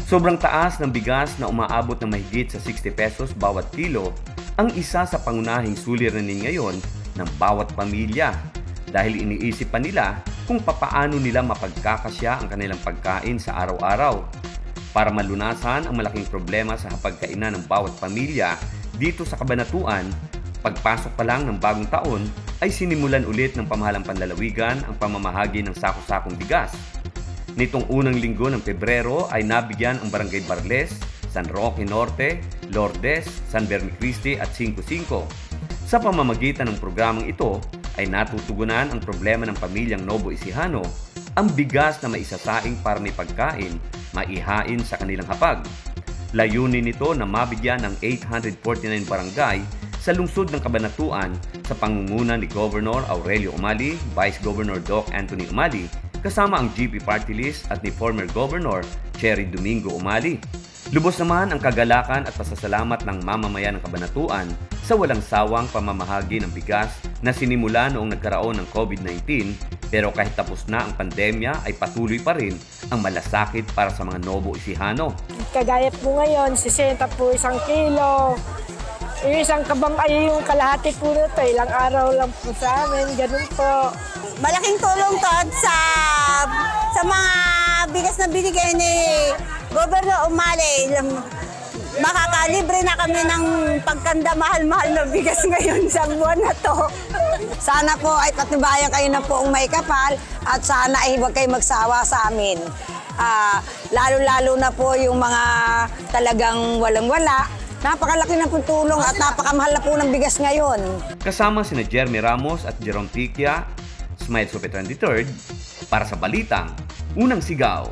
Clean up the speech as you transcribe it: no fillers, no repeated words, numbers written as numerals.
Sobrang taas ng bigas na umaabot ng mahigit sa 60 pesos bawat kilo ang isa sa pangunahing suliranin ngayon ng bawat pamilya dahil iniisip pa nila kung papaano nila mapagkakasya ang kanilang pagkain sa araw-araw. Para malunasan ang malaking problema sa hapagkainan ng bawat pamilya dito sa Kabanatuan, pagpasok pa lang ng bagong taon ay sinimulan ulit ng pamahalang panlalawigan ang pamamahagi ng sako-sakong bigas. Nitong unang linggo ng Pebrero ay nabigyan ang Barangay Barles, San Roque Norte, Lourdes, San Bernie at 55. Sa pamamagitan ng programang ito ay natutugunan ang problema ng pamilyang Novo Ecijano, ang bigas na maisasaing para may pagkain, maihain sa kanilang hapag. Layunin nito na mabigyan ng 849 barangay sa lungsod ng Cabanatuan sa pangunguna ni Governor Aurelio Umali, Vice Governor Doc Anthony Umali, kasama ang GP Party List at ni former Governor Cherry Domingo Umali. Lubos naman ang kagalakan at pasasalamat ng mamamayan ng Cabanatuan sa walang sawang pamamahagi ng bigas na sinimula noong nagkaroon ng COVID-19, pero kahit tapos na ang pandemya ay patuloy pa rin ang malasakit para sa mga Novo Ecijano. Kagaya po ngayon, 60 po isang kilo. Yung isang kabang ay yung kalahati po nito, ilang araw lang po sa amin, ganun po. Malaking tulong to sa mga bigas na binigay ni Governor Umali. Makakalibre na kami ng pagkanda mahal-mahal na bigas ngayon sa buwan na to. Sana po ay patibayan kayo na po ang may kapal at sana ay huwag kayo magsawa sa amin. Lalo-lalo na po yung mga talagang walang-wala. Napakalaki na po tulong at napakamahal na po ng bigas ngayon. Kasama sina Jeremy Ramos at Jerome Tiquia, Smile Super 23rd, para sa Balitang Unang Sigaw.